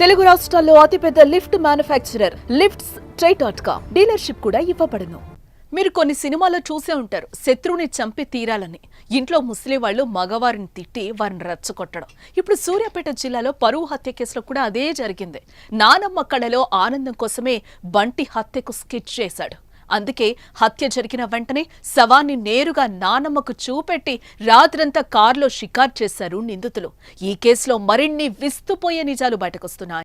తెలుగు రాష్ట్రాల్లో అతిపెద్ద lift manufacturer lifts ట్రై.com dealership కూడా ఇవ్వబడును. మీరు కొన్ని సినిమాల్లో చూసే ఉంటారు, శత్రువుని చంపి తీరాలని ఇంట్లో ముస్లిం వాళ్ళు మగవారిని తిట్టి వారిని రెచ్చగొట్టడం. ఇప్పుడు సూర్యాపేట జిల్లాలో పరువు హత్య కేసులో కూడా అదే జరిగింది. నానమ్మ కళలో ఆనందం కోసమే బంటి హత్యకు స్కెచ్ చేశాడు. అందుకే హత్య జరిగిన వెంటనే శవాన్ని నేరుగా నానమ్మకు చూపెట్టి రాత్రంతా కారులో షికారు చేశారు నిందితులు. ఈ కేసులో మరిన్ని విస్తుపోయే నిజాలు బయటకొస్తున్నాయి.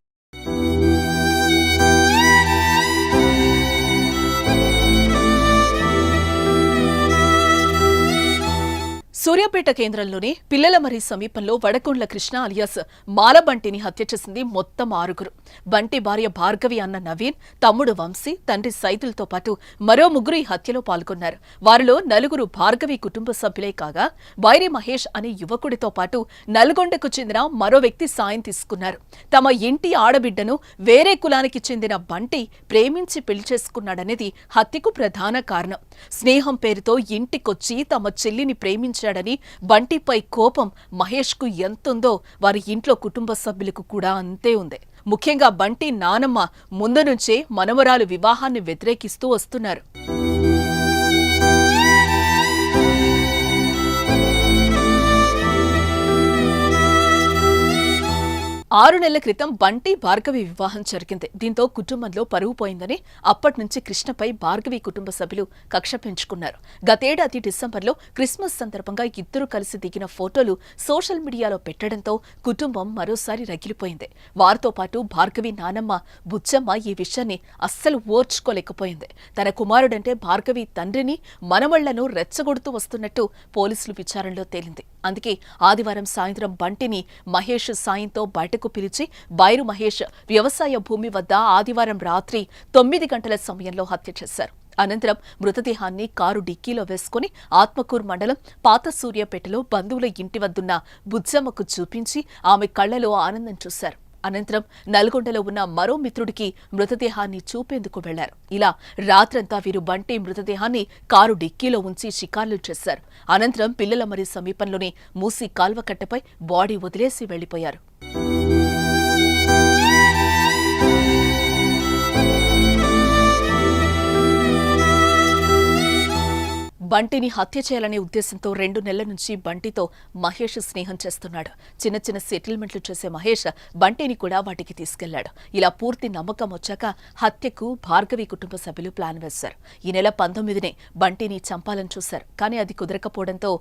సూర్యాపేట కేంద్రంలోని పిల్లలమరి సమీపంలో వడకొండ్ల కృష్ణ అలియాస్ మాలబంటిని హత్య చేసింది మొత్తం 6. బంటి భార్య భార్గవి అన్న నవీన్, తమ్ముడు వంశీ, తండ్రి సైదులతో పాటు మరో 3 ఈ హత్యలో పాల్గొన్నారు. వారిలో 4 భార్గవి కుటుంబ సభ్యులే కాగా బైరి మహేష్ అనే యువకుడితో పాటు నల్గొండకు చెందిన మరో వ్యక్తి సాయం తీసుకున్నారు. తమ ఇంటి ఆడబిడ్డను వేరే కులానికి చెందిన బంటి ప్రేమించి పెళ్లి చేసుకున్నాడనేది హత్యకు ప్రధాన కారణం. స్నేహం పేరుతో ఇంటికొచ్చి తమ చెల్లిని ప్రేమించారు. బంటిపై కోపం మహేష్ కు ఎంతుందో వారి ఇంట్లో కుటుంబ సభ్యులకు కూడా అంతే ఉంది. ముఖ్యంగా బంటి నానమ్మ ముందు నుంచే మనవరాలు వివాహాన్ని వ్యతిరేకిస్తూ వస్తున్నారు. 6 నెలల క్రితం బంటి భార్గవి వివాహం జరిగింది. దీంతో కుటుంబంలో పరువు పోయిందని అప్పటి నుంచి కృష్ణపై భార్గవి కుటుంబ సభ్యులు కక్ష పెంచుకున్నారు. గతేడాది డిసెంబర్లో క్రిస్మస్ సందర్భంగా ఇద్దరు కలిసి దిగిన ఫోటోలు సోషల్ మీడియాలో పెట్టడంతో కుటుంబం మరోసారి రగిలిపోయింది. వారితో పాటు భార్గవి నానమ్మ బుచ్చమ్మ ఈ విషయాన్ని అస్సలు ఓర్చుకోలేకపోయింది. తన కుమారుడంటే భార్గవి తండ్రిని మనవళ్లను రెచ్చగొడుతూ వస్తున్నట్టు పోలీసులు విచారణలో తేలింది. అందుకే ఆదివారం సాయంత్రం బంటిని మహేష్ సాయంతో బయటకు పిలిచి బైరు మహేష్ వ్యవసాయ భూమి వద్ద ఆదివారం రాత్రి 9 గంటల సమయంలో హత్య చేశారు. అనంతరం మృతదేహాన్ని కారు డిక్కీలో వేసుకుని ఆత్మకూరు మండలం పాత సూర్యాపేటలో బంధువుల ఇంటి వద్దున్న బుజ్జమ్మకు చూపించి ఆమె కళ్లలో ఆనందం చూశారు. అనంతరం నల్గొండలో ఉన్న మరో మిత్రుడికి మృతదేహాన్ని చూపేందుకు వెళ్లారు. ఇలా రాత్రంతా వీరు బంటి మృతదేహాన్ని కారు డిక్కీలో ఉంచి షికార్లు చేశారు. అనంతరం పిల్లలమరి సమీపంలోని మూసి కాల్వకట్టపై బాడీ వదిలేసి వెళ్లిపోయారు. బంటిని హత్య చేయాలనే ఉద్దేశంతో 2 నెలల నుంచి బంటితో మహేష్ స్నేహం చేస్తున్నాడు. చిన్న చిన్న సెటిల్మెంట్లు చేసే మహేష్ బంటిని కూడా వాటికి తీసుకెళ్లాడు. ఇలా పూర్తి నమ్మకం వచ్చాక హత్యకు భార్గవి కుటుంబ సభ్యులు ప్లాన్ వేశారు. ఈ నెల 19నే బంటిని చంపాలని చూశారు. కానీ అది కుదరకపోవడంతో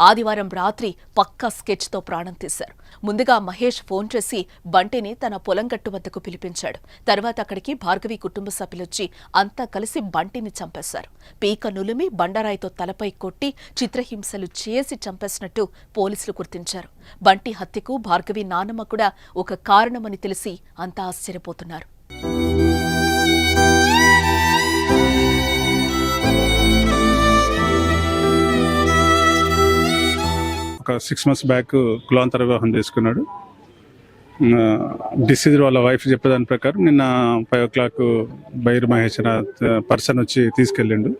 ఆదివారం రాత్రి పక్కా స్కెచ్తో ప్రాణం తీశారు. ముందుగా మహేష్ ఫోన్ చేసి బంటిని తన పొలం గట్టు వద్దకు పిలిపించాడు. తర్వాత అక్కడికి భార్గవి కుటుంబ సభ్యులొచ్చి అంతా కలిసి బంటిని చంపేశారు. పీక నులిమి బండరాయితో తలపై కొట్టి చిత్రహింసలు చేసి చంపేసినట్టు పోలీసులు గుర్తించారు. బంటి హత్యకు భార్గవి నానమ్మ కూడా ఒక కారణమని తెలిసి అంతా ఆశ్చర్యపోతున్నారు. ఒక 6 months బ్యాక్ కులాంతర వివాహం చేసుకున్నాడు. డిసీజ్ వాళ్ళ వైఫ్ చెప్పేదాని ప్రకారం నిన్న 5 o'clock బైరు మహేష్ పర్సన్ వచ్చి తీసుకెళ్ళిండు.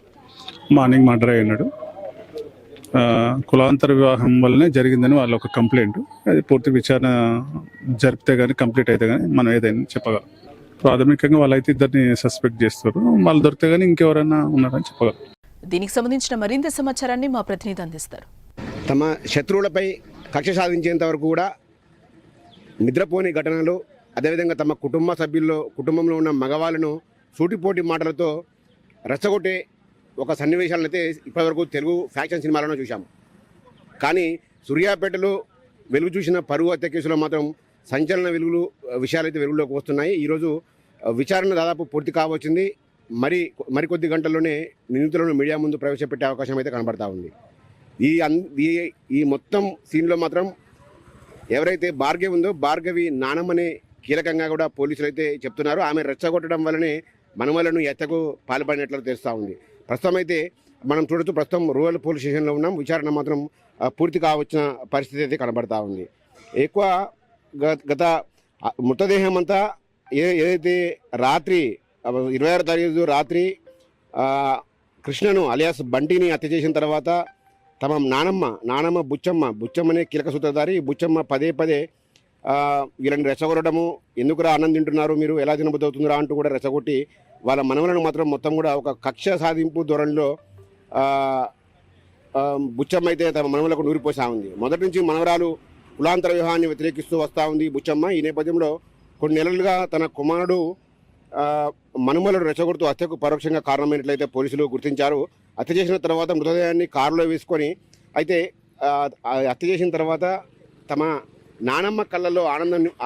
మార్నింగ్ మర్డర్ అయినాడు. కులాంతర వివాహం వల్లనే జరిగిందని వాళ్ళ ఒక కంప్లైంట్. అది పూర్తి విచారణ జరిపితే కానీ కంప్లీట్ అయితే కానీ మనం ఏదైనా చెప్పగలం. ప్రాథమికంగా వాళ్ళైతే ఇద్దరిని సస్పెక్ట్ చేస్తారు. వాళ్ళు దొరికితే కానీ ఇంకెవరైనా ఉన్నారని చెప్పగలం. దీనికి సంబంధించిన మరింత సమాచారాన్ని మా ప్రతినిధి అందిస్తారు. తమ శత్రువులపై కక్ష సాధించేంత వరకు కూడా నిద్రపోని ఘటనలు, అదేవిధంగా తమ కుటుంబంలో ఉన్న మగవాళ్ళను సూటిపోటి మాటలతో రెచ్చగొట్టే ఒక సన్నివేశాలను అయితే ఇప్పటివరకు తెలుగు ఫ్యాక్షన్ సినిమాలను చూశాము. కానీ సూర్యాపేటలో వెలుగు చూసిన పరువు హత్య కేసులో మాత్రం సంచలన విషయాలైతే వెలుగులోకి వస్తున్నాయి. ఈరోజు విచారణ దాదాపు పూర్తి కావచ్చింది. మరికొద్ది గంటల్లోనే నిందితులను మీడియా ముందు ప్రవేశపెట్టే అవకాశం అయితే కనబడతా ఉంది. ఈ మొత్తం సీన్లో మాత్రం ఎవరైతే భార్గవి ఉందో భార్గవి నానమ్మనే కీలకంగా కూడా పోలీసులు అయితే చెప్తున్నారు. ఆమె రెచ్చగొట్టడం వల్లనే మనవలను హత్యకు పాల్పడినట్లు తెలుస్తూ ఉంది. ప్రస్తుతం అయితే మనం చూడొచ్చు, ప్రస్తుతం రూరల్ పోలీస్ స్టేషన్లో ఉన్నాం. విచారణ మాత్రం పూర్తి కావచ్చిన పరిస్థితి అయితే కనబడతా ఉంది. ఎక్కువ గత మృతదేహం అంతా ఏదైతే రాత్రి 26వ తారీఖు రాత్రి కృష్ణను అలియాస్ బంటిని హత్య చేసిన తర్వాత తమ నానమ్మ బుచ్చమ్మనే కీలక సూత్రధారి. బుచ్చమ్మ పదే వీళ్ళని రెచ్చగొట్టడము, ఎందుకురా అన్నం తింటున్నారు మీరు, ఎలా తినబోతుందిరా అంటూ కూడా రెచ్చగొట్టి వాళ్ళ మనవలను మాత్రం మొత్తం కూడా ఒక కక్ష సాధింపు ధోరణిలో బుచ్చమ్మ అయితే తమ మనవలకు నూరిపోసా ఉంది. మొదటి నుంచి మనవరాలు కులాంతర వివాహాన్ని వ్యతిరేకిస్తూ వస్తూ ఉంది బుచ్చమ్మ. ఈ నేపథ్యంలో కొన్ని నెలలుగా తన కుమారుడు మనుమలను రెచ్చగొడుతూ హత్యకు పరోక్షంగా కారణమైనట్లయితే పోలీసులు గుర్తించారు. హత్య చేసిన తర్వాత మృతదేహాన్ని కారులో వేసుకొని అయితే హత్య చేసిన తర్వాత తమ నానమ్మ కళ్ళల్లో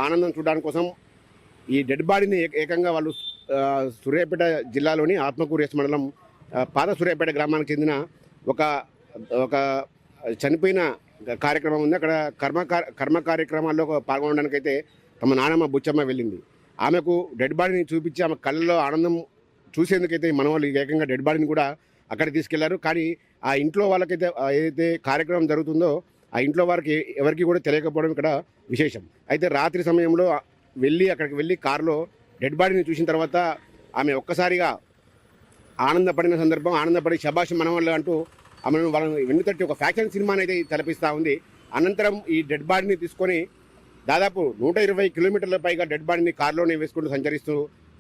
ఆనందం చూడడానికి కోసం ఈ డెడ్ బాడీని ఏకంగా వాళ్ళు సూర్యాపేట జిల్లాలోని ఆత్మకూరు ఎస్ మండలం పాత సూర్యాపేట గ్రామానికి చెందిన ఒక చనిపోయిన కార్యక్రమం ఉంది. అక్కడ కర్మ కార్యక్రమాల్లో పాల్గొనడానికి అయితే తమ నానమ్మ బుచ్చమ్మ వెళ్ళింది. ఆమెకు డెడ్ బాడీని చూపించి ఆమె కళ్ళలో ఆనందం చూసేందుకైతే మనవాళ్ళు ఏకంగా డెడ్ బాడీని కూడా అక్కడ తీసుకెళ్లారు. కానీ ఆ ఇంట్లో వాళ్ళకైతే ఏదైతే కార్యక్రమం జరుగుతుందో ఆ ఇంట్లో వారికి ఎవరికి కూడా తెలియకపోవడం ఇక్కడ విశేషం. అయితే రాత్రి సమయంలో అక్కడికి వెళ్ళి కారులో డెడ్ బాడీని చూసిన తర్వాత ఆమె ఒక్కసారిగా ఆనందపడిన సందర్భం, ఆనందపడి శబాష్ మనవాళ్ళు అంటూ ఆమెను వాళ్ళని వెన్నుతట్టి ఒక ఫ్యాక్షన్ సినిమాని అయితే తలపిస్తూ ఉంది. అనంతరం ఈ డెడ్ బాడీని తీసుకొని దాదాపు 120 కిలోమీటర్ల పైగా డెడ్ బాడీని కారులోనే వేసుకుంటూ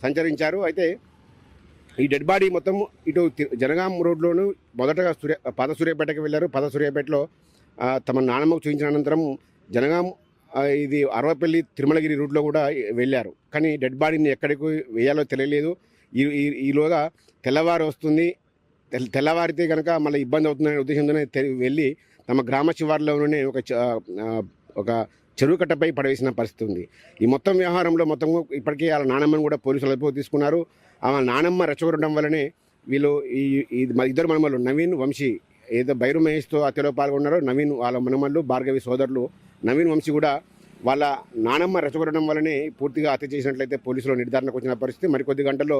సంచరించారు. అయితే ఈ డెడ్ బాడీ మొత్తం ఇటు జనగాం రోడ్లోను మొదటగా పాత సూర్యాపేటకి వెళ్ళారు. పాత సూర్యాపేటలో తమ నానమ్మకు చూపించిన అనంతరం జనగాం ఇది అరవపల్లి తిరుమలగిరి రూట్లో కూడా వెళ్ళారు. కానీ డెడ్ బాడీని ఎక్కడికి వేయాలో తెలియలేదు. ఈలోగా తెల్లవారు వస్తుంది, తెల్లవారితే కనుక మళ్ళీ ఇబ్బంది అవుతుందనే ఉద్దేశంతోనే వెళ్ళి తమ గ్రామ శివార్లోనే ఒక చెరువు కట్టపై పడవేసిన పరిస్థితి ఉంది. ఈ మొత్తం వ్యవహారంలో ఇప్పటికే వాళ్ళ నానమ్మను కూడా పోలీసులు అదుపులోకి తీసుకున్నారు. ఆమె నానమ్మ రెచ్చగొట్టడం వల్లనే వీళ్ళు ఇద్దరు మనమలు నవీన్, వంశీ ఏదో బైరు మహేష్తో హత్యలో పాల్గొన్నారో నవీన్ వాళ్ళ మనమళ్ళు భార్గవి సోదరులు నవీన్, వంశీ కూడా వాళ్ళ నానమ్మ రెచ్చగొట్టడం వల్లనే పూర్తిగా హత్య చేసినట్లయితే పోలీసులు నిర్ధారణకు వచ్చిన పరిస్థితి. మరికొద్ది గంటల్లో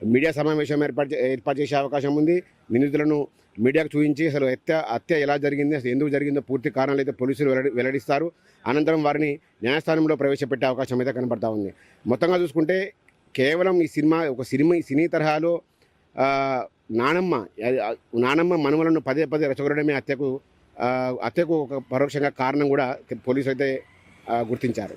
మీడియా సమావేశం ఏర్పాటు చేసే అవకాశం ఉంది. నిందితులను మీడియాకు చూపించి అసలు హత్య ఎలా జరిగింది, అసలు ఎందుకు జరిగిందో పూర్తి కారణాలు అయితే పోలీసులు వెల్లడిస్తారు. అనంతరం వారిని న్యాయస్థానంలో ప్రవేశపెట్టే అవకాశం అయితే కనబడతా ఉంది. మొత్తంగా చూసుకుంటే కేవలం ఈ సినీ తరహాలో నానమ్మ మనవలను పదే రెచ్చగొట్టడమే హత్యకు ఒక పరోక్షంగా కారణం కూడా పోలీసులు అయితే గుర్తించారు.